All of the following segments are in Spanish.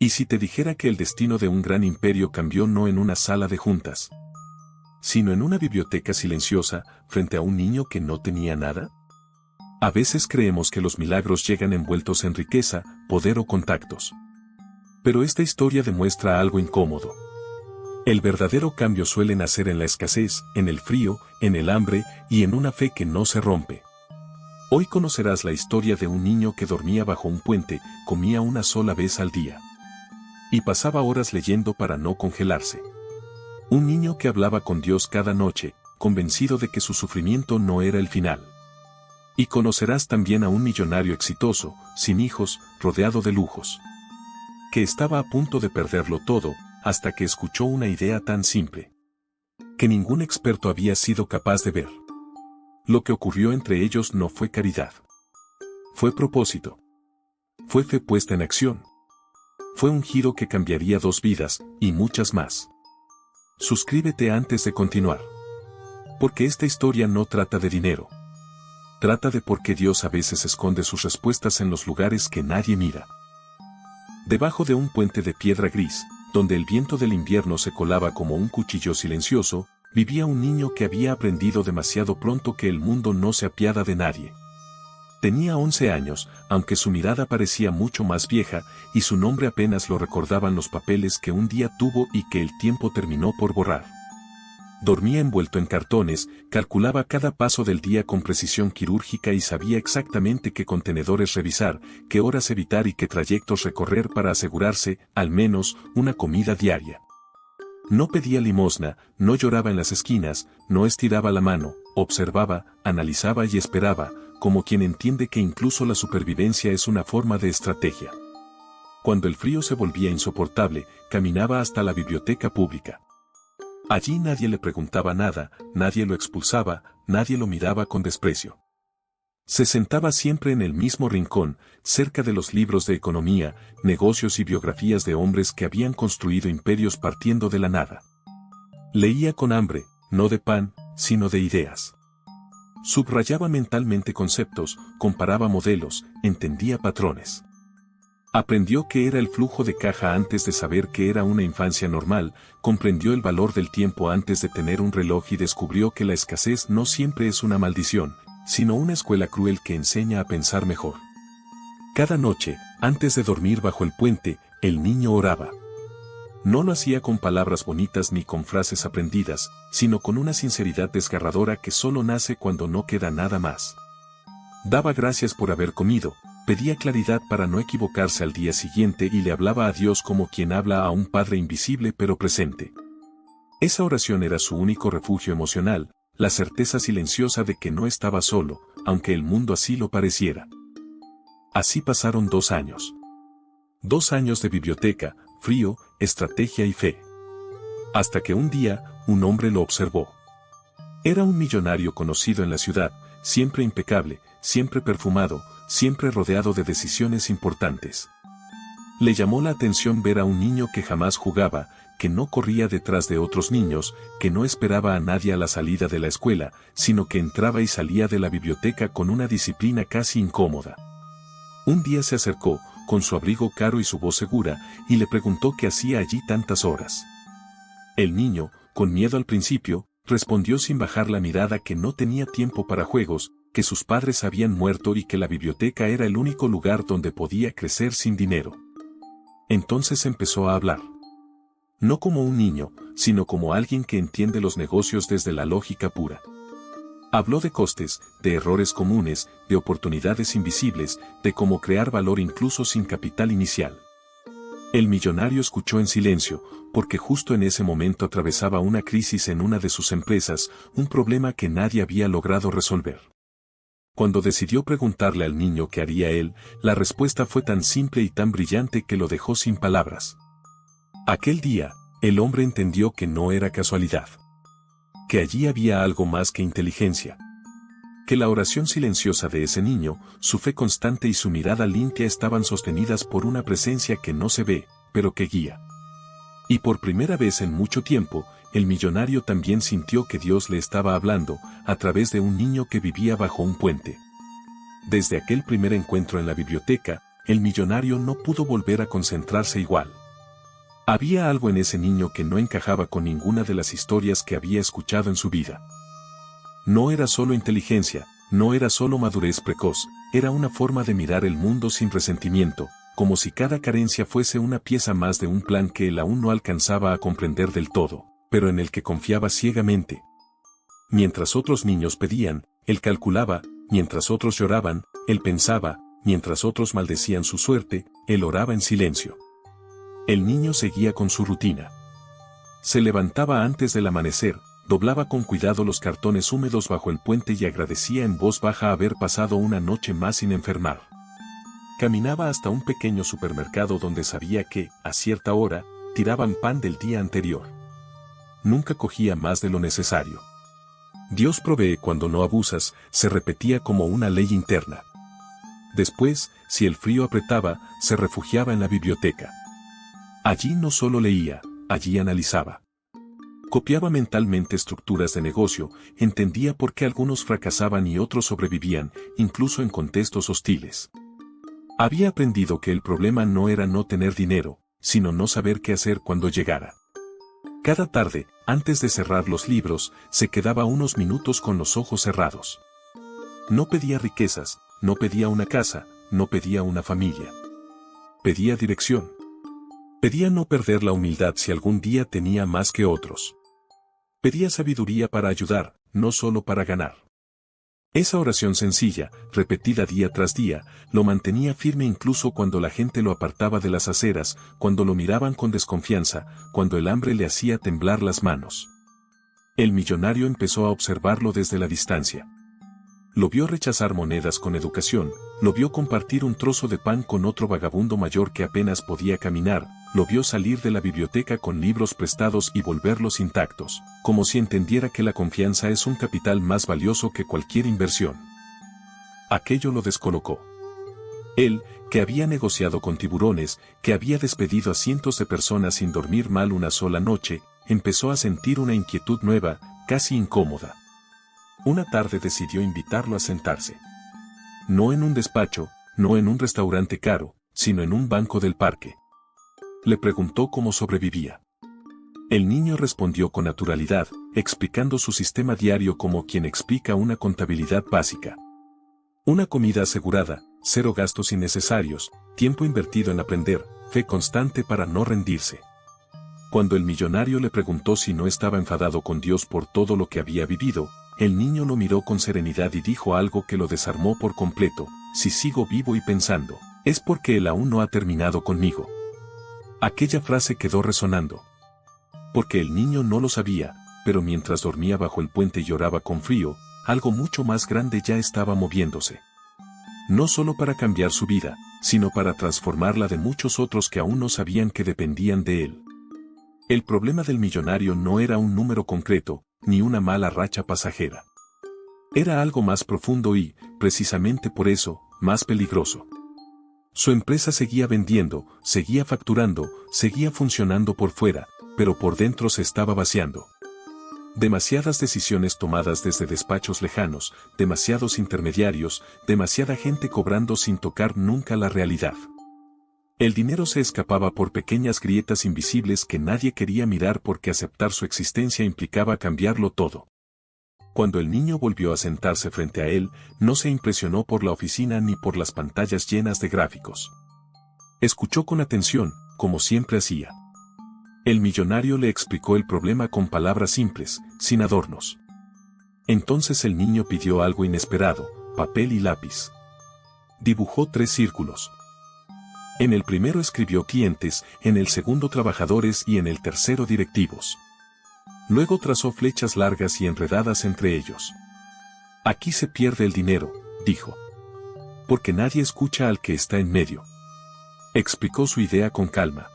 ¿Y si te dijera que el destino de un gran imperio cambió no en una sala de juntas, sino en una biblioteca silenciosa, frente a un niño que no tenía nada? A veces creemos que los milagros llegan envueltos en riqueza, poder o contactos. Pero esta historia demuestra algo incómodo. El verdadero cambio suele nacer en la escasez, en el frío, en el hambre y en una fe que no se rompe. Hoy conocerás la historia de un niño que dormía bajo un puente, comía una sola vez al día y pasaba horas leyendo para no congelarse. Un niño que hablaba con Dios cada noche, convencido de que su sufrimiento no era el final. Y conocerás también a un millonario exitoso, sin hijos, rodeado de lujos, que estaba a punto de perderlo todo, hasta que escuchó una idea tan simple, que ningún experto había sido capaz de ver. Lo que ocurrió entre ellos no fue caridad. Fue propósito. Fue fe puesta en acción. Fue un giro que cambiaría 2 vidas, y muchas más. Suscríbete antes de continuar. Porque esta historia no trata de dinero. Trata de por qué Dios a veces esconde sus respuestas en los lugares que nadie mira. Debajo de un puente de piedra gris, donde el viento del invierno se colaba como un cuchillo silencioso, vivía un niño que había aprendido demasiado pronto que el mundo no se apiada de nadie. Tenía 11 años, aunque su mirada parecía mucho más vieja, y su nombre apenas lo recordaban los papeles que un día tuvo y que el tiempo terminó por borrar. Dormía envuelto en cartones, calculaba cada paso del día con precisión quirúrgica y sabía exactamente qué contenedores revisar, qué horas evitar y qué trayectos recorrer para asegurarse, al menos, una comida diaria. No pedía limosna, no lloraba en las esquinas, no estiraba la mano, observaba, analizaba y esperaba, como quien entiende que incluso la supervivencia es una forma de estrategia. Cuando el frío se volvía insoportable, caminaba hasta la biblioteca pública. Allí nadie le preguntaba nada, nadie lo expulsaba, nadie lo miraba con desprecio. Se sentaba siempre en el mismo rincón, cerca de los libros de economía, negocios y biografías de hombres que habían construido imperios partiendo de la nada. Leía con hambre, no de pan, sino de ideas. Subrayaba mentalmente conceptos, comparaba modelos, entendía patrones. Aprendió qué era el flujo de caja antes de saber qué era una infancia normal, comprendió el valor del tiempo antes de tener un reloj y descubrió que la escasez no siempre es una maldición, sino una escuela cruel que enseña a pensar mejor. Cada noche, antes de dormir bajo el puente, el niño oraba. No lo hacía con palabras bonitas ni con frases aprendidas, sino con una sinceridad desgarradora que solo nace cuando no queda nada más. Daba gracias por haber comido, pedía claridad para no equivocarse al día siguiente y le hablaba a Dios como quien habla a un padre invisible pero presente. Esa oración era su único refugio emocional, la certeza silenciosa de que no estaba solo, aunque el mundo así lo pareciera. Así pasaron 2 años. 2 años de biblioteca, frío, estrategia y fe. Hasta que un día, un hombre lo observó. Era un millonario conocido en la ciudad, siempre impecable, siempre perfumado, siempre rodeado de decisiones importantes. Le llamó la atención ver a un niño que jamás jugaba, que no corría detrás de otros niños, que no esperaba a nadie a la salida de la escuela, sino que entraba y salía de la biblioteca con una disciplina casi incómoda. Un día se acercó, con su abrigo caro y su voz segura, y le preguntó qué hacía allí tantas horas. El niño, con miedo al principio, respondió sin bajar la mirada que no tenía tiempo para juegos, que sus padres habían muerto y que la biblioteca era el único lugar donde podía crecer sin dinero. Entonces empezó a hablar. No como un niño, sino como alguien que entiende los negocios desde la lógica pura. Habló de costes, de errores comunes, de oportunidades invisibles, de cómo crear valor incluso sin capital inicial. El millonario escuchó en silencio, porque justo en ese momento atravesaba una crisis en una de sus empresas, un problema que nadie había logrado resolver. Cuando decidió preguntarle al niño qué haría él, la respuesta fue tan simple y tan brillante que lo dejó sin palabras. Aquel día, el hombre entendió que no era casualidad. Que allí había algo más que inteligencia. Que la oración silenciosa de ese niño, su fe constante y su mirada limpia estaban sostenidas por una presencia que no se ve, pero que guía. Y por primera vez en mucho tiempo, el millonario también sintió que Dios le estaba hablando, a través de un niño que vivía bajo un puente. Desde aquel primer encuentro en la biblioteca, el millonario no pudo volver a concentrarse igual. Había algo en ese niño que no encajaba con ninguna de las historias que había escuchado en su vida. No era solo inteligencia, no era solo madurez precoz, era una forma de mirar el mundo sin resentimiento, como si cada carencia fuese una pieza más de un plan que él aún no alcanzaba a comprender del todo, pero en el que confiaba ciegamente. Mientras otros niños pedían, él calculaba; mientras otros lloraban, él pensaba; mientras otros maldecían su suerte, él oraba en silencio. El niño seguía con su rutina. Se levantaba antes del amanecer, doblaba con cuidado los cartones húmedos bajo el puente y agradecía en voz baja haber pasado una noche más sin enfermar. Caminaba hasta un pequeño supermercado donde sabía que, a cierta hora, tiraban pan del día anterior. Nunca cogía más de lo necesario. Dios provee cuando no abusas, se repetía como una ley interna. Después, si el frío apretaba, se refugiaba en la biblioteca. Allí no solo leía, allí analizaba. Copiaba mentalmente estructuras de negocio, entendía por qué algunos fracasaban y otros sobrevivían, incluso en contextos hostiles. Había aprendido que el problema no era no tener dinero, sino no saber qué hacer cuando llegara. Cada tarde, antes de cerrar los libros, se quedaba unos minutos con los ojos cerrados. No pedía riquezas, no pedía una casa, no pedía una familia. Pedía dirección. Pedía no perder la humildad si algún día tenía más que otros. Pedía sabiduría para ayudar, no solo para ganar. Esa oración sencilla, repetida día tras día, lo mantenía firme incluso cuando la gente lo apartaba de las aceras, cuando lo miraban con desconfianza, cuando el hambre le hacía temblar las manos. El millonario empezó a observarlo desde la distancia. Lo vio rechazar monedas con educación, lo vio compartir un trozo de pan con otro vagabundo mayor que apenas podía caminar, lo vio salir de la biblioteca con libros prestados y volverlos intactos, como si entendiera que la confianza es un capital más valioso que cualquier inversión. Aquello lo descolocó. Él, que había negociado con tiburones, que había despedido a cientos de personas sin dormir mal una sola noche, empezó a sentir una inquietud nueva, casi incómoda. Una tarde decidió invitarlo a sentarse. No en un despacho, no en un restaurante caro, sino en un banco del parque. Le preguntó cómo sobrevivía. El niño respondió con naturalidad, explicando su sistema diario como quien explica una contabilidad básica. Una comida asegurada, 0 gastos innecesarios, tiempo invertido en aprender, fe constante para no rendirse. Cuando el millonario le preguntó si no estaba enfadado con Dios por todo lo que había vivido, el niño lo miró con serenidad y dijo algo que lo desarmó por completo: si sigo vivo y pensando, es porque Él aún no ha terminado conmigo. Aquella frase quedó resonando. Porque el niño no lo sabía, pero mientras dormía bajo el puente y lloraba con frío, algo mucho más grande ya estaba moviéndose. No solo para cambiar su vida, sino para transformarla de muchos otros que aún no sabían que dependían de él. El problema del millonario no era un número concreto, ni una mala racha pasajera. Era algo más profundo y, precisamente por eso, más peligroso. Su empresa seguía vendiendo, seguía facturando, seguía funcionando por fuera, pero por dentro se estaba vaciando. Demasiadas decisiones tomadas desde despachos lejanos, demasiados intermediarios, demasiada gente cobrando sin tocar nunca la realidad. El dinero se escapaba por pequeñas grietas invisibles que nadie quería mirar porque aceptar su existencia implicaba cambiarlo todo. Cuando el niño volvió a sentarse frente a él, no se impresionó por la oficina ni por las pantallas llenas de gráficos. Escuchó con atención, como siempre hacía. El millonario le explicó el problema con palabras simples, sin adornos. Entonces el niño pidió algo inesperado: papel y lápiz. Dibujó 3 círculos. En el primero escribió clientes, en el segundo trabajadores y en el tercero directivos. Luego trazó flechas largas y enredadas entre ellos. Aquí se pierde el dinero, dijo. Porque nadie escucha al que está en medio. Explicó su idea con calma.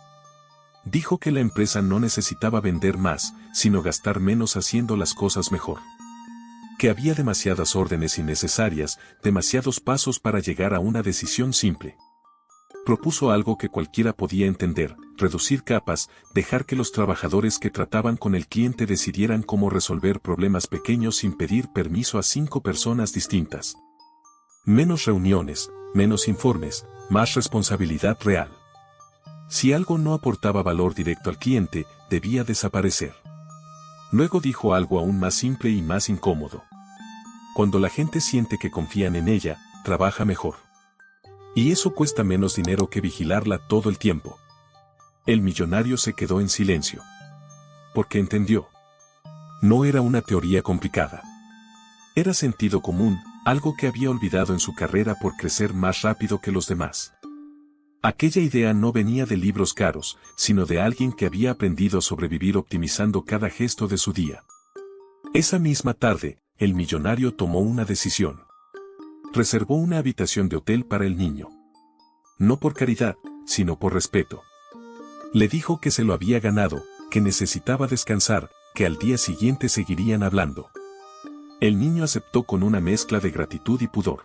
Dijo que la empresa no necesitaba vender más, sino gastar menos haciendo las cosas mejor. Que había demasiadas órdenes innecesarias, demasiados pasos para llegar a una decisión simple. Propuso algo que cualquiera podía entender: reducir capas, dejar que los trabajadores que trataban con el cliente decidieran cómo resolver problemas pequeños sin pedir permiso a 5 personas distintas. Menos reuniones, menos informes, más responsabilidad real. Si algo no aportaba valor directo al cliente, debía desaparecer. Luego dijo algo aún más simple y más incómodo. Cuando la gente siente que confían en ella, trabaja mejor. Y eso cuesta menos dinero que vigilarla todo el tiempo. El millonario se quedó en silencio. Porque entendió. No era una teoría complicada. Era sentido común, algo que había olvidado en su carrera por crecer más rápido que los demás. Aquella idea no venía de libros caros, sino de alguien que había aprendido a sobrevivir optimizando cada gesto de su día. Esa misma tarde, el millonario tomó una decisión. Reservó una habitación de hotel para el niño. No por caridad, sino por respeto. Le dijo que se lo había ganado, que necesitaba descansar, que al día siguiente seguirían hablando. El niño aceptó con una mezcla de gratitud y pudor.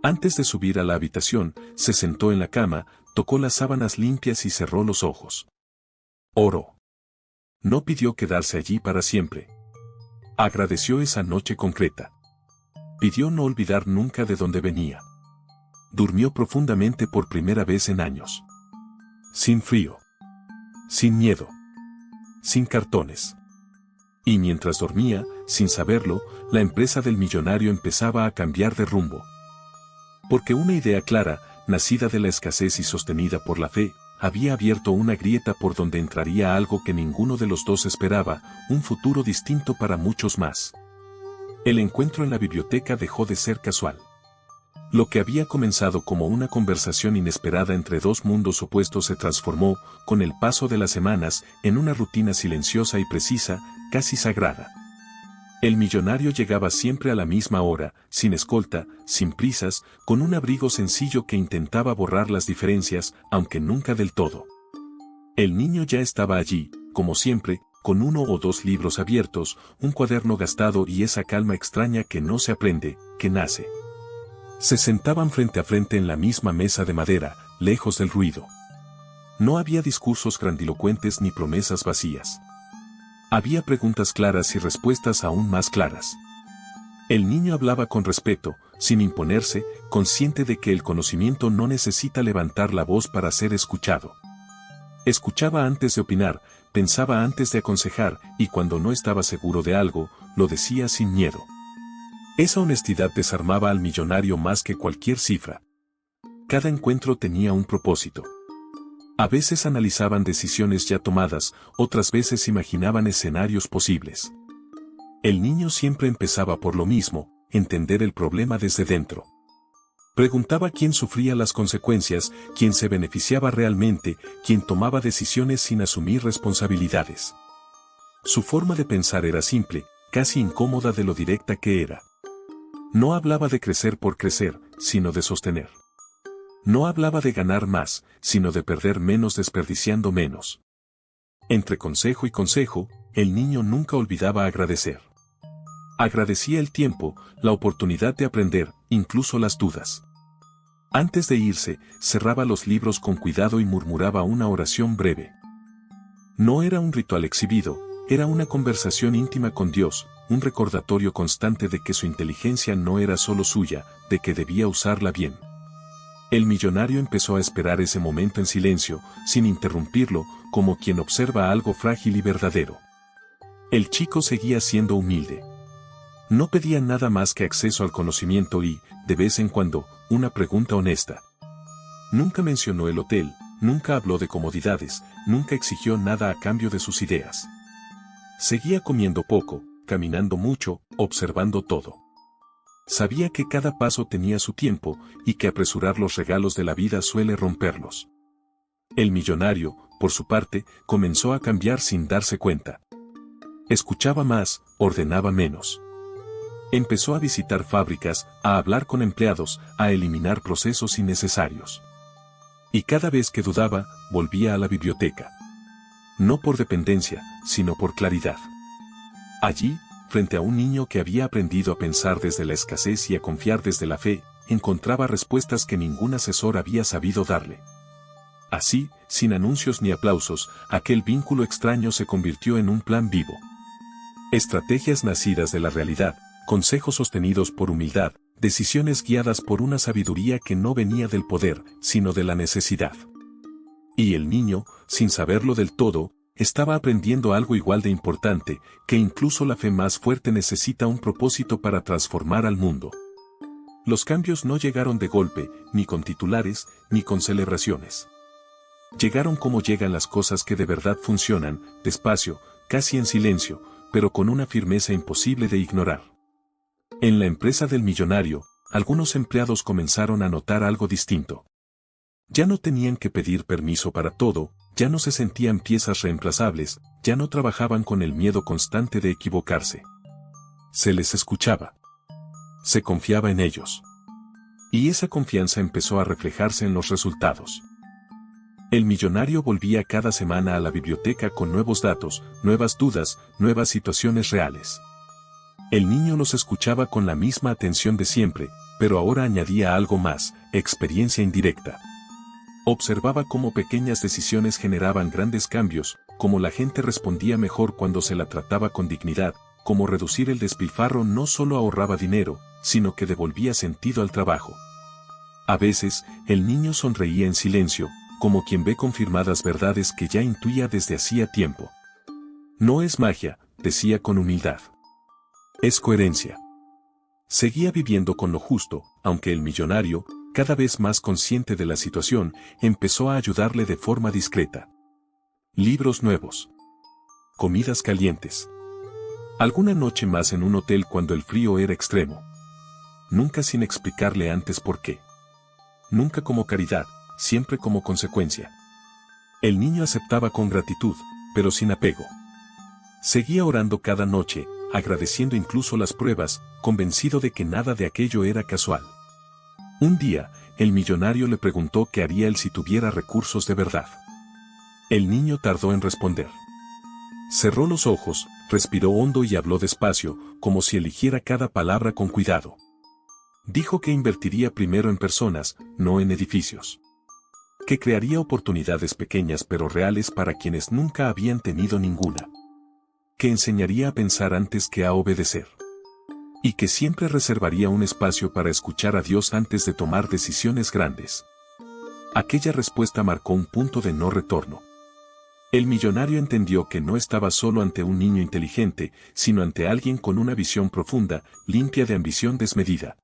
Antes de subir a la habitación, se sentó en la cama, tocó las sábanas limpias y cerró los ojos. Oró. No pidió quedarse allí para siempre. Agradeció esa noche concreta. Pidió no olvidar nunca de dónde venía. Durmió profundamente por primera vez en años. Sin frío. Sin miedo. Sin cartones. Y mientras dormía, sin saberlo, la empresa del millonario empezaba a cambiar de rumbo. Porque una idea clara, nacida de la escasez y sostenida por la fe, había abierto una grieta por donde entraría algo que ninguno de los dos esperaba, un futuro distinto para muchos más. El encuentro en la biblioteca dejó de ser casual. Lo que había comenzado como una conversación inesperada entre dos mundos opuestos se transformó, con el paso de las semanas, en una rutina silenciosa y precisa, casi sagrada. El millonario llegaba siempre a la misma hora, sin escolta, sin prisas, con un abrigo sencillo que intentaba borrar las diferencias, aunque nunca del todo. El niño ya estaba allí, como siempre, con uno o dos libros abiertos, un cuaderno gastado y esa calma extraña que no se aprende, que nace. Se sentaban frente a frente en la misma mesa de madera, lejos del ruido. No había discursos grandilocuentes ni promesas vacías. Había preguntas claras y respuestas aún más claras. El niño hablaba con respeto, sin imponerse, consciente de que el conocimiento no necesita levantar la voz para ser escuchado. Escuchaba antes de opinar, pensaba antes de aconsejar, y cuando no estaba seguro de algo, lo decía sin miedo. Esa honestidad desarmaba al millonario más que cualquier cifra. Cada encuentro tenía un propósito. A veces analizaban decisiones ya tomadas, otras veces imaginaban escenarios posibles. El niño siempre empezaba por lo mismo, entender el problema desde dentro. Preguntaba quién sufría las consecuencias, quién se beneficiaba realmente, quién tomaba decisiones sin asumir responsabilidades. Su forma de pensar era simple, casi incómoda de lo directa que era. No hablaba de crecer por crecer, sino de sostener. No hablaba de ganar más, sino de perder menos desperdiciando menos. Entre consejo y consejo, el niño nunca olvidaba agradecer. Agradecía el tiempo, la oportunidad de aprender, incluso las dudas. Antes de irse, cerraba los libros con cuidado y murmuraba una oración breve. No era un ritual exhibido, era una conversación íntima con Dios, un recordatorio constante de que su inteligencia no era solo suya, de que debía usarla bien. El millonario empezó a esperar ese momento en silencio, sin interrumpirlo, como quien observa algo frágil y verdadero. El chico seguía siendo humilde. No pedía nada más que acceso al conocimiento y, de vez en cuando, una pregunta honesta. Nunca mencionó el hotel, nunca habló de comodidades, nunca exigió nada a cambio de sus ideas. Seguía comiendo poco, caminando mucho, observando todo. Sabía que cada paso tenía su tiempo, y que apresurar los regalos de la vida suele romperlos. El millonario, por su parte, comenzó a cambiar sin darse cuenta. Escuchaba más, ordenaba menos. Empezó a visitar fábricas, a hablar con empleados, a eliminar procesos innecesarios. Y cada vez que dudaba, volvía a la biblioteca. No por dependencia, sino por claridad. Allí, frente a un niño que había aprendido a pensar desde la escasez y a confiar desde la fe, encontraba respuestas que ningún asesor había sabido darle. Así, sin anuncios ni aplausos, aquel vínculo extraño se convirtió en un plan vivo. Estrategias nacidas de la realidad, consejos sostenidos por humildad, decisiones guiadas por una sabiduría que no venía del poder, sino de la necesidad. Y el niño, sin saberlo del todo, estaba aprendiendo algo igual de importante, que incluso la fe más fuerte necesita un propósito para transformar al mundo. Los cambios no llegaron de golpe, ni con titulares, ni con celebraciones. Llegaron como llegan las cosas que de verdad funcionan, despacio, casi en silencio, pero con una firmeza imposible de ignorar. En la empresa del millonario, algunos empleados comenzaron a notar algo distinto. Ya no tenían que pedir permiso para todo, ya no se sentían piezas reemplazables, ya no trabajaban con el miedo constante de equivocarse. Se les escuchaba. Se confiaba en ellos. Y esa confianza empezó a reflejarse en los resultados. El millonario volvía cada semana a la biblioteca con nuevos datos, nuevas dudas, nuevas situaciones reales. El niño los escuchaba con la misma atención de siempre, pero ahora añadía algo más, experiencia indirecta. Observaba cómo pequeñas decisiones generaban grandes cambios, cómo la gente respondía mejor cuando se la trataba con dignidad, cómo reducir el despilfarro no solo ahorraba dinero, sino que devolvía sentido al trabajo. A veces, el niño sonreía en silencio, como quien ve confirmadas verdades que ya intuía desde hacía tiempo. No es magia, decía con humildad. Es coherencia. Seguía viviendo con lo justo, aunque el millonario, cada vez más consciente de la situación, empezó a ayudarle de forma discreta. Libros nuevos. Comidas calientes. Alguna noche más en un hotel cuando el frío era extremo. Nunca sin explicarle antes por qué. Nunca como caridad, siempre como consecuencia. El niño aceptaba con gratitud, pero sin apego. Seguía orando cada noche, agradeciendo incluso las pruebas, convencido de que nada de aquello era casual. Un día, el millonario le preguntó qué haría él si tuviera recursos de verdad. El niño tardó en responder. Cerró los ojos, respiró hondo y habló despacio, como si eligiera cada palabra con cuidado. Dijo que invertiría primero en personas, no en edificios. Que crearía oportunidades pequeñas pero reales para quienes nunca habían tenido ninguna. Que enseñaría a pensar antes que a obedecer. Y que siempre reservaría un espacio para escuchar a Dios antes de tomar decisiones grandes. Aquella respuesta marcó un punto de no retorno. El millonario entendió que no estaba solo ante un niño inteligente, sino ante alguien con una visión profunda, limpia de ambición desmedida.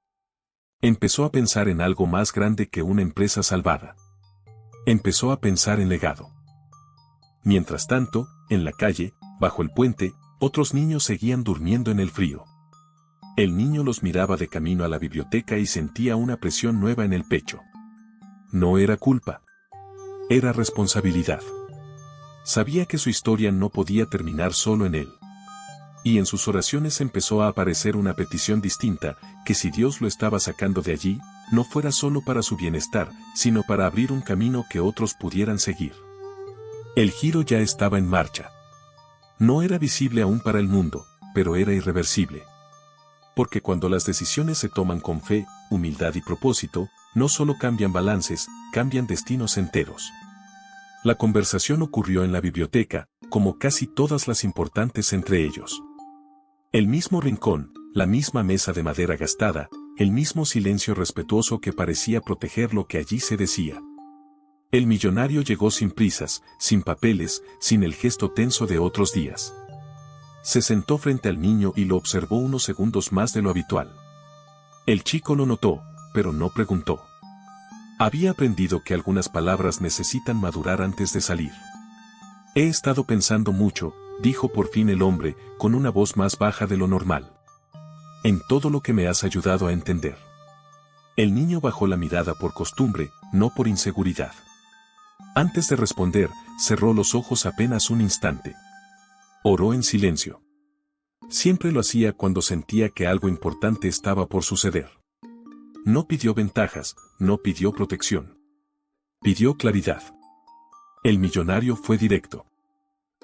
Empezó a pensar en algo más grande que una empresa salvada. Empezó a pensar en legado. Mientras tanto, en la calle, bajo el puente, otros niños seguían durmiendo en el frío. El niño los miraba de camino a la biblioteca y sentía una presión nueva en el pecho. No era culpa. Era responsabilidad. Sabía que su historia no podía terminar solo en él. Y en sus oraciones empezó a aparecer una petición distinta, que si Dios lo estaba sacando de allí, no fuera solo para su bienestar, sino para abrir un camino que otros pudieran seguir. El giro ya estaba en marcha. No era visible aún para el mundo, pero era irreversible. Porque cuando las decisiones se toman con fe, humildad y propósito, no solo cambian balances, cambian destinos enteros. La conversación ocurrió en la biblioteca, como casi todas las importantes entre ellos. El mismo rincón, la misma mesa de madera gastada, el mismo silencio respetuoso que parecía proteger lo que allí se decía. El millonario llegó sin prisas, sin papeles, sin el gesto tenso de otros días. Se sentó frente al niño y lo observó unos segundos más de lo habitual. El chico lo notó, pero no preguntó. Había aprendido que algunas palabras necesitan madurar antes de salir. He estado pensando mucho, dijo por fin el hombre, con una voz más baja de lo normal. En todo lo que me has ayudado a entender. El niño bajó la mirada por costumbre, no por inseguridad. Antes de responder, cerró los ojos apenas un instante. Oró en silencio. Siempre lo hacía cuando sentía que algo importante estaba por suceder. No pidió ventajas, no pidió protección. Pidió claridad. El millonario fue directo.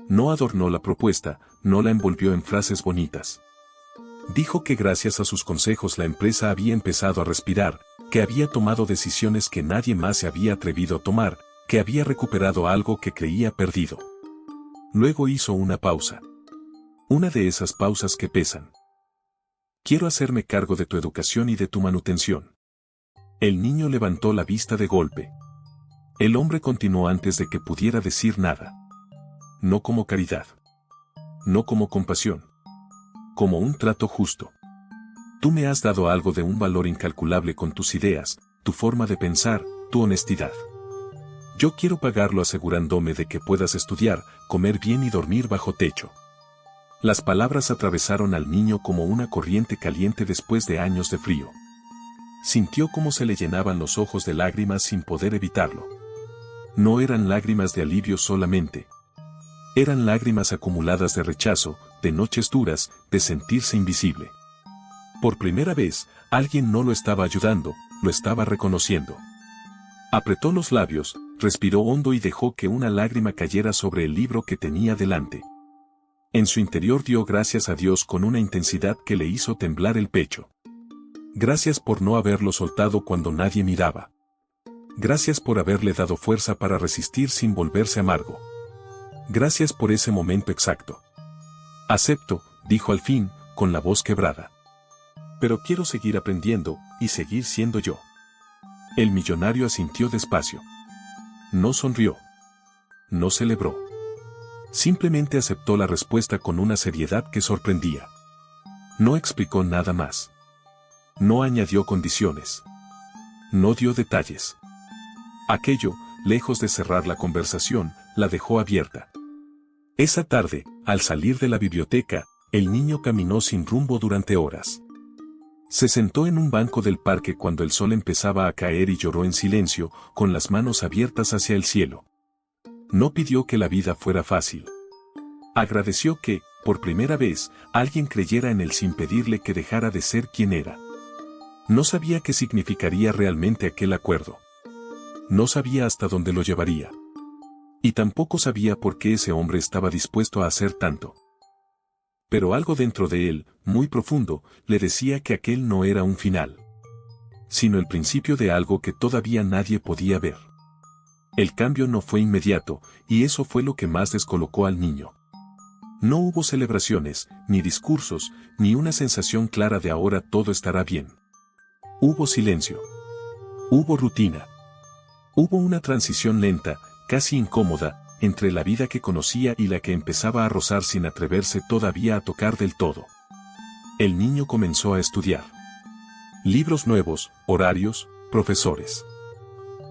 No adornó la propuesta, no la envolvió en frases bonitas. Dijo que gracias a sus consejos la empresa había empezado a respirar, que había tomado decisiones que nadie más se había atrevido a tomar, que había recuperado algo que creía perdido. Luego hizo una pausa. Una de esas pausas que pesan. Quiero hacerme cargo de tu educación y de tu manutención. El niño levantó la vista de golpe. El hombre continuó antes de que pudiera decir nada. No como caridad. No como compasión. Como un trato justo. Tú me has dado algo de un valor incalculable con tus ideas, tu forma de pensar, tu honestidad. Yo quiero pagarlo asegurándome de que puedas estudiar, comer bien y dormir bajo techo. Las palabras atravesaron al niño como una corriente caliente después de años de frío. Sintió cómo se le llenaban los ojos de lágrimas sin poder evitarlo. No eran lágrimas de alivio solamente. Eran lágrimas acumuladas de rechazo, de noches duras, de sentirse invisible. Por primera vez, alguien no lo estaba ayudando, lo estaba reconociendo. Apretó los labios, respiró hondo y dejó que una lágrima cayera sobre el libro que tenía delante. En su interior dio gracias a Dios con una intensidad que le hizo temblar el pecho. Gracias por no haberlo soltado cuando nadie miraba. Gracias por haberle dado fuerza para resistir sin volverse amargo. Gracias por ese momento exacto. Acepto, dijo al fin, con la voz quebrada. Pero quiero seguir aprendiendo, y seguir siendo yo. El millonario asintió despacio. No sonrió. No celebró. Simplemente aceptó la respuesta con una seriedad que sorprendía. No explicó nada más. No añadió condiciones. No dio detalles. Aquello, lejos de cerrar la conversación, la dejó abierta. Esa tarde, al salir de la biblioteca, el niño caminó sin rumbo durante horas. Se sentó en un banco del parque cuando el sol empezaba a caer y lloró en silencio, con las manos abiertas hacia el cielo. No pidió que la vida fuera fácil. Agradeció que, por primera vez, alguien creyera en él sin pedirle que dejara de ser quien era. No sabía qué significaría realmente aquel acuerdo. No sabía hasta dónde lo llevaría. Y tampoco sabía por qué ese hombre estaba dispuesto a hacer tanto. Pero algo dentro de él, muy profundo, le decía que aquel no era un final, sino el principio de algo que todavía nadie podía ver. El cambio no fue inmediato, y eso fue lo que más descolocó al niño. No hubo celebraciones, ni discursos, ni una sensación clara de ahora todo estará bien. Hubo silencio. Hubo rutina. Hubo una transición lenta, casi incómoda, entre la vida que conocía y la que empezaba a rozar sin atreverse todavía a tocar del todo. El niño comenzó a estudiar. Libros nuevos, horarios, profesores.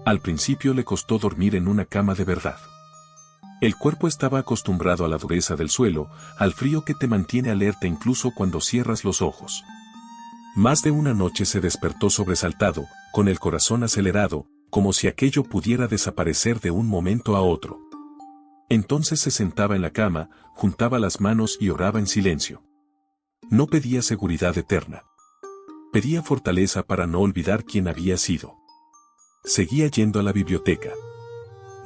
Al principio le costó dormir en una cama de verdad. El cuerpo estaba acostumbrado a la dureza del suelo, al frío que te mantiene alerta incluso cuando cierras los ojos. Más de una noche se despertó sobresaltado, con el corazón acelerado, como si aquello pudiera desaparecer de un momento a otro. Entonces se sentaba en la cama, juntaba las manos y oraba en silencio. No pedía seguridad eterna. Pedía fortaleza para no olvidar quién había sido. Seguía yendo a la biblioteca.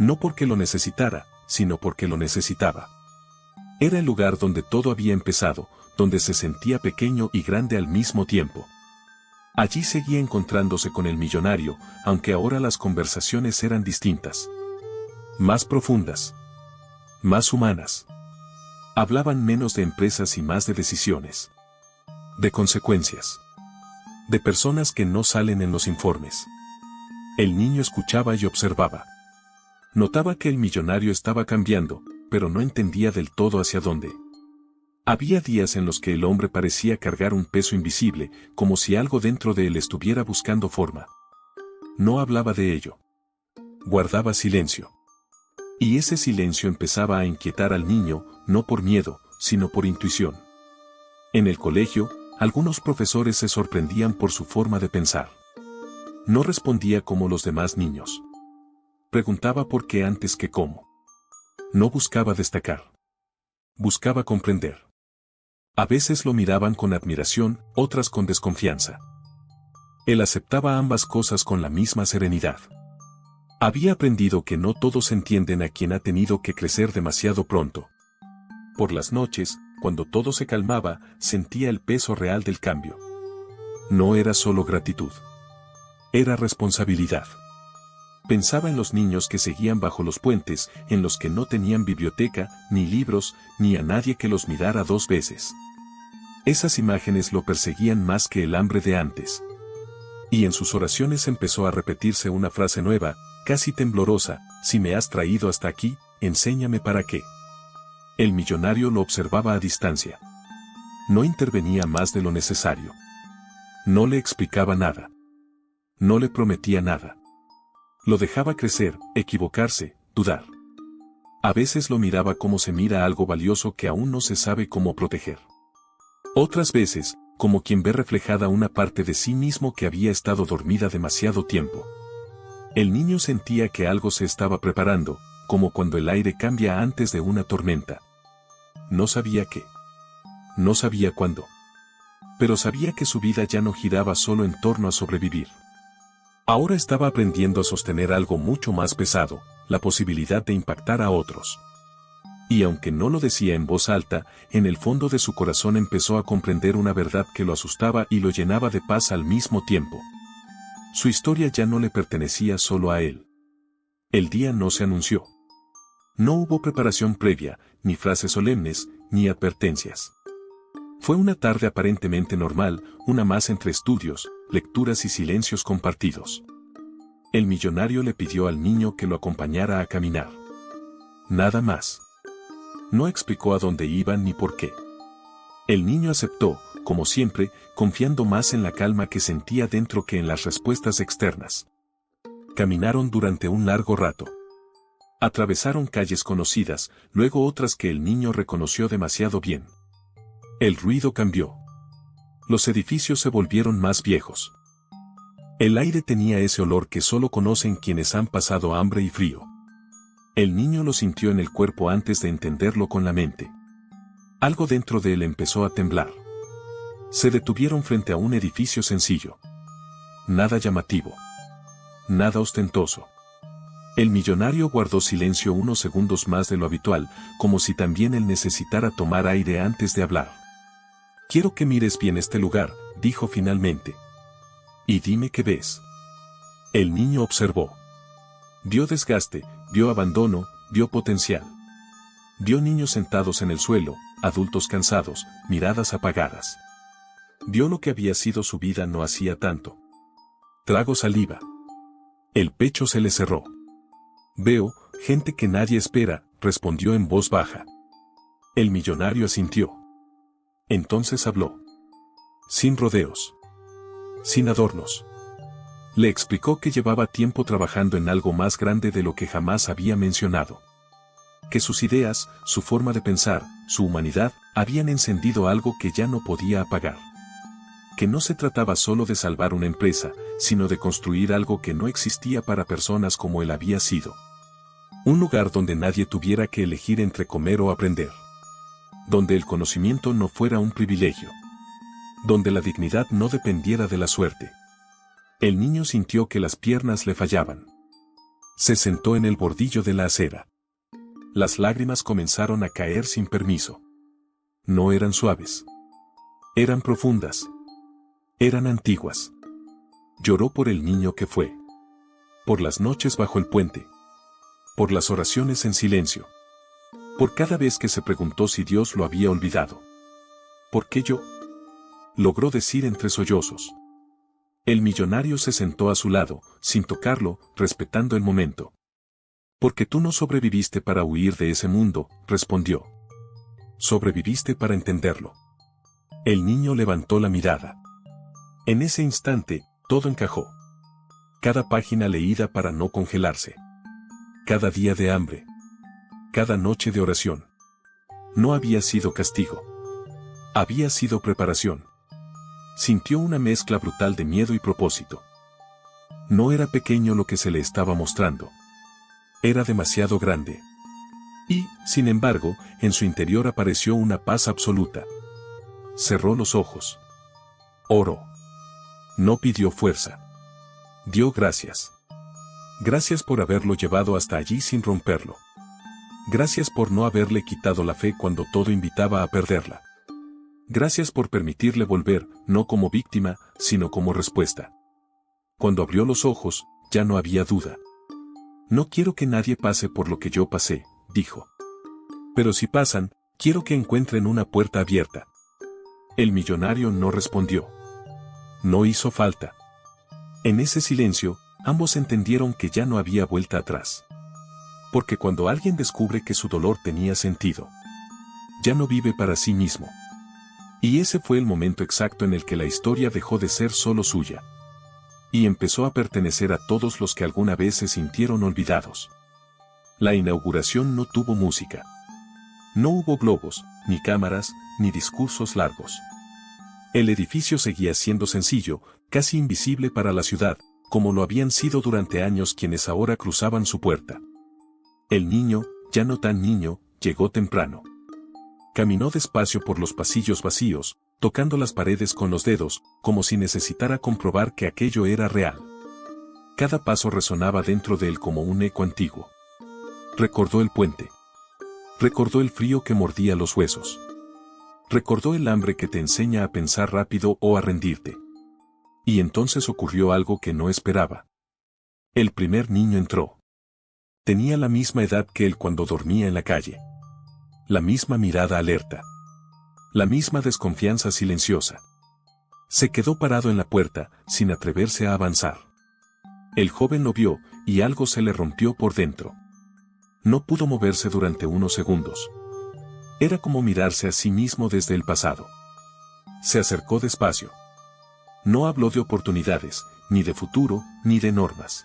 No porque lo necesitara, sino porque lo necesitaba. Era el lugar donde todo había empezado, donde se sentía pequeño y grande al mismo tiempo. Allí seguía encontrándose con el millonario, aunque ahora las conversaciones eran distintas. Más profundas. Más humanas. Hablaban menos de empresas y más de decisiones. De consecuencias. De personas que no salen en los informes. El niño escuchaba y observaba. Notaba que el millonario estaba cambiando, pero no entendía del todo hacia dónde. Había días en los que el hombre parecía cargar un peso invisible, como si algo dentro de él estuviera buscando forma. No hablaba de ello. Guardaba silencio. Y ese silencio empezaba a inquietar al niño, no por miedo, sino por intuición. En el colegio, algunos profesores se sorprendían por su forma de pensar. No respondía como los demás niños. Preguntaba por qué antes que cómo. No buscaba destacar. Buscaba comprender. A veces lo miraban con admiración, otras con desconfianza. Él aceptaba ambas cosas con la misma serenidad. Había aprendido que no todos entienden a quien ha tenido que crecer demasiado pronto. Por las noches, cuando todo se calmaba, sentía el peso real del cambio. No era solo gratitud. Era responsabilidad. Pensaba en los niños que seguían bajo los puentes, en los que no tenían biblioteca, ni libros, ni a nadie que los mirara dos veces. Esas imágenes lo perseguían más que el hambre de antes. Y en sus oraciones empezó a repetirse una frase nueva, casi temblorosa: si me has traído hasta aquí, enséñame para qué. El millonario lo observaba a distancia. No intervenía más de lo necesario. No le explicaba nada. No le prometía nada. Lo dejaba crecer, equivocarse, dudar. A veces lo miraba como se mira algo valioso que aún no se sabe cómo proteger. Otras veces, como quien ve reflejada una parte de sí mismo que había estado dormida demasiado tiempo. El niño sentía que algo se estaba preparando, como cuando el aire cambia antes de una tormenta. No sabía qué. No sabía cuándo. Pero sabía que su vida ya no giraba solo en torno a sobrevivir. Ahora estaba aprendiendo a sostener algo mucho más pesado, la posibilidad de impactar a otros. Y aunque no lo decía en voz alta, en el fondo de su corazón empezó a comprender una verdad que lo asustaba y lo llenaba de paz al mismo tiempo. Su historia ya no le pertenecía solo a él. El día no se anunció. No hubo preparación previa, ni frases solemnes, ni advertencias. Fue una tarde aparentemente normal, una más entre estudios, lecturas y silencios compartidos. El millonario le pidió al niño que lo acompañara a caminar. Nada más. No explicó a dónde iban ni por qué. El niño aceptó, como siempre, confiando más en la calma que sentía dentro que en las respuestas externas. Caminaron durante un largo rato. Atravesaron calles conocidas, luego otras que el niño reconoció demasiado bien. El ruido cambió. Los edificios se volvieron más viejos. El aire tenía ese olor que solo conocen quienes han pasado hambre y frío. El niño lo sintió en el cuerpo antes de entenderlo con la mente. Algo dentro de él empezó a temblar. Se detuvieron frente a un edificio sencillo. Nada llamativo. Nada ostentoso. El millonario guardó silencio unos segundos más de lo habitual, como si también él necesitara tomar aire antes de hablar. Quiero que mires bien este lugar, dijo finalmente. Y dime qué ves. El niño observó. Vio desgaste, vio abandono, vio potencial. Vio niños sentados en el suelo, adultos cansados, miradas apagadas. Vio lo que había sido su vida no hacía tanto. Tragó saliva. El pecho se le cerró. Veo, gente que nadie espera, respondió en voz baja. El millonario asintió. Entonces habló. Sin rodeos. Sin adornos. Le explicó que llevaba tiempo trabajando en algo más grande de lo que jamás había mencionado. Que sus ideas, su forma de pensar, su humanidad, habían encendido algo que ya no podía apagar. Que no se trataba solo de salvar una empresa, sino de construir algo que no existía para personas como él había sido. Un lugar donde nadie tuviera que elegir entre comer o aprender. Donde el conocimiento no fuera un privilegio. Donde la dignidad no dependiera de la suerte. El niño sintió que las piernas le fallaban. Se sentó en el bordillo de la acera. Las lágrimas comenzaron a caer sin permiso. No eran suaves. Eran profundas. Eran antiguas. Lloró por el niño que fue. Por las noches bajo el puente. Por las oraciones en silencio. Por cada vez que se preguntó si Dios lo había olvidado. ¿Por qué yo? Logró decir entre sollozos. El millonario se sentó a su lado, sin tocarlo, respetando el momento. Porque tú no sobreviviste para huir de ese mundo, respondió. Sobreviviste para entenderlo. El niño levantó la mirada. En ese instante, todo encajó. Cada página leída para no congelarse. Cada día de hambre. Cada noche de oración. No había sido castigo. Había sido preparación. Sintió una mezcla brutal de miedo y propósito. No era pequeño lo que se le estaba mostrando. Era demasiado grande. Y, sin embargo, en su interior apareció una paz absoluta. Cerró los ojos. Oró. No pidió fuerza. Dio gracias. Gracias por haberlo llevado hasta allí sin romperlo. Gracias por no haberle quitado la fe cuando todo invitaba a perderla. Gracias por permitirle volver, no como víctima, sino como respuesta. Cuando abrió los ojos, ya no había duda. No quiero que nadie pase por lo que yo pasé, dijo. Pero si pasan, quiero que encuentren una puerta abierta. El millonario no respondió. No hizo falta. En ese silencio, ambos entendieron que ya no había vuelta atrás. Porque cuando alguien descubre que su dolor tenía sentido, ya no vive para sí mismo. Y ese fue el momento exacto en el que la historia dejó de ser solo suya y empezó a pertenecer a todos los que alguna vez se sintieron olvidados. La inauguración no tuvo música. No hubo globos, ni cámaras, ni discursos largos. El edificio seguía siendo sencillo, casi invisible para la ciudad, como lo habían sido durante años quienes ahora cruzaban su puerta. El niño, ya no tan niño, llegó temprano. Caminó despacio por los pasillos vacíos, tocando las paredes con los dedos, como si necesitara comprobar que aquello era real. Cada paso resonaba dentro de él como un eco antiguo. Recordó el puente. Recordó el frío que mordía los huesos. Recordó el hambre que te enseña a pensar rápido o a rendirte. Y entonces ocurrió algo que no esperaba. El primer niño entró. Tenía la misma edad que él cuando dormía en la calle. La misma mirada alerta. La misma desconfianza silenciosa. Se quedó parado en la puerta, sin atreverse a avanzar. El joven lo vio, y algo se le rompió por dentro. No pudo moverse durante unos segundos. Era como mirarse a sí mismo desde el pasado. Se acercó despacio. No habló de oportunidades, ni de futuro, ni de normas.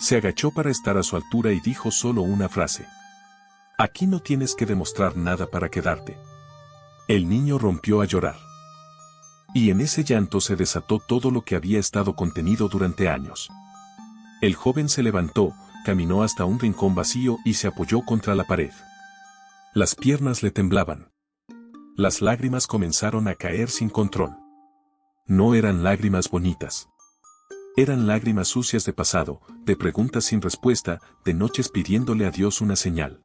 Se agachó para estar a su altura y dijo solo una frase. Aquí no tienes que demostrar nada para quedarte. El niño rompió a llorar. Y en ese llanto se desató todo lo que había estado contenido durante años. El joven se levantó, caminó hasta un rincón vacío y se apoyó contra la pared. Las piernas le temblaban. Las lágrimas comenzaron a caer sin control. No eran lágrimas bonitas. Eran lágrimas sucias de pasado, de preguntas sin respuesta, de noches pidiéndole a Dios una señal.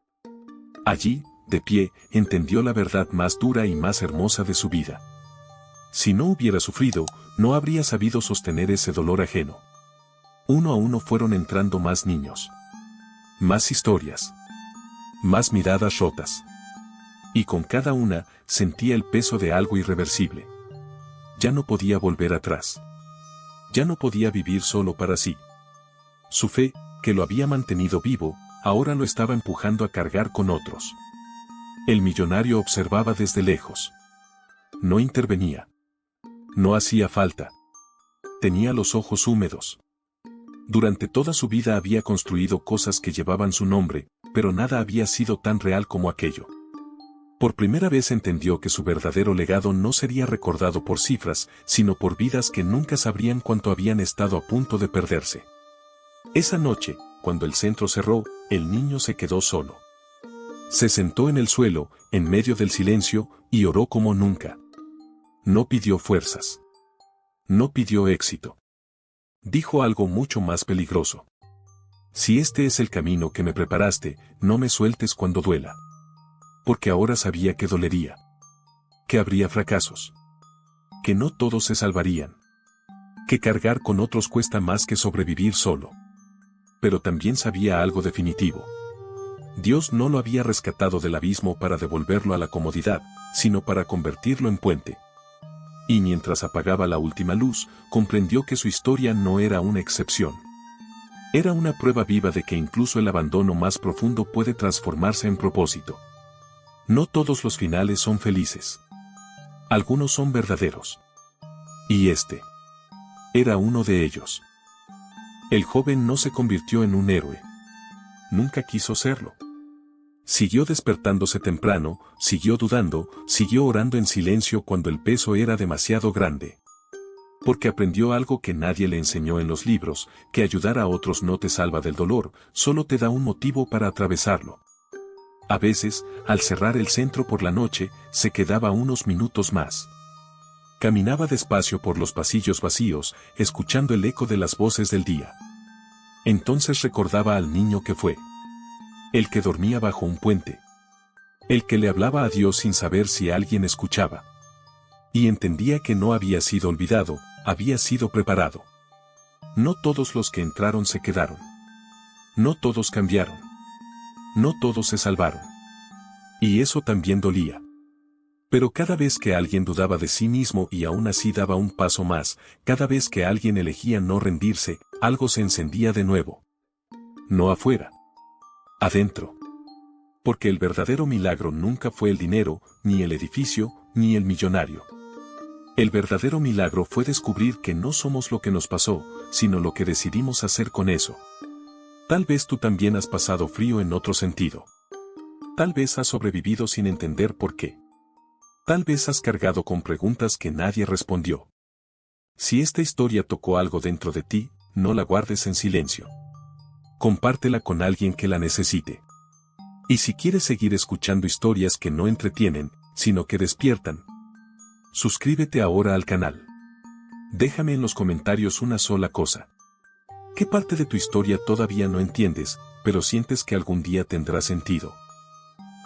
Allí, de pie, entendió la verdad más dura y más hermosa de su vida. Si no hubiera sufrido, no habría sabido sostener ese dolor ajeno. Uno a uno fueron entrando más niños. Más historias. Más miradas rotas. Y con cada una, sentía el peso de algo irreversible. Ya no podía volver atrás. Ya no podía vivir solo para sí. Su fe, que lo había mantenido vivo, ahora lo estaba empujando a cargar con otros. El millonario observaba desde lejos. No intervenía. No hacía falta. Tenía los ojos húmedos. Durante toda su vida había construido cosas que llevaban su nombre, pero nada había sido tan real como aquello. Por primera vez entendió que su verdadero legado no sería recordado por cifras, sino por vidas que nunca sabrían cuánto habían estado a punto de perderse. Esa noche, cuando el centro cerró, el niño se quedó solo. Se sentó en el suelo, en medio del silencio, y oró como nunca. No pidió fuerzas. No pidió éxito. Dijo algo mucho más peligroso. Si este es el camino que me preparaste, no me sueltes cuando duela. Porque ahora sabía que dolería. Que habría fracasos. Que no todos se salvarían. Que cargar con otros cuesta más que sobrevivir solo. Pero también sabía algo definitivo. Dios no lo había rescatado del abismo para devolverlo a la comodidad, sino para convertirlo en puente. Y mientras apagaba la última luz, comprendió que su historia no era una excepción. Era una prueba viva de que incluso el abandono más profundo puede transformarse en propósito. No todos los finales son felices. Algunos son verdaderos. Y este era uno de ellos. El joven no se convirtió en un héroe. Nunca quiso serlo. Siguió despertándose temprano, siguió dudando, siguió orando en silencio cuando el peso era demasiado grande. Porque aprendió algo que nadie le enseñó en los libros, que ayudar a otros no te salva del dolor, solo te da un motivo para atravesarlo. A veces, al cerrar el centro por la noche, se quedaba unos minutos más. Caminaba despacio por los pasillos vacíos, escuchando el eco de las voces del día. Entonces recordaba al niño que fue. El que dormía bajo un puente. El que le hablaba a Dios sin saber si alguien escuchaba. Y entendía que no había sido olvidado, había sido preparado. No todos los que entraron se quedaron. No todos cambiaron. No todos se salvaron. Y eso también dolía. Pero cada vez que alguien dudaba de sí mismo y aún así daba un paso más, cada vez que alguien elegía no rendirse, algo se encendía de nuevo. No afuera. Adentro. Porque el verdadero milagro nunca fue el dinero, ni el edificio, ni el millonario. El verdadero milagro fue descubrir que no somos lo que nos pasó, sino lo que decidimos hacer con eso. Tal vez tú también has pasado frío en otro sentido. Tal vez has sobrevivido sin entender por qué. Tal vez has cargado con preguntas que nadie respondió. Si esta historia tocó algo dentro de ti, no la guardes en silencio. Compártela con alguien que la necesite. Y si quieres seguir escuchando historias que no entretienen, sino que despiertan, suscríbete ahora al canal. Déjame en los comentarios una sola cosa. ¿Qué parte de tu historia todavía no entiendes, pero sientes que algún día tendrá sentido?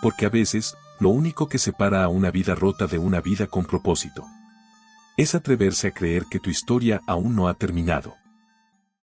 Porque a veces, lo único que separa a una vida rota de una vida con propósito es atreverse a creer que tu historia aún no ha terminado.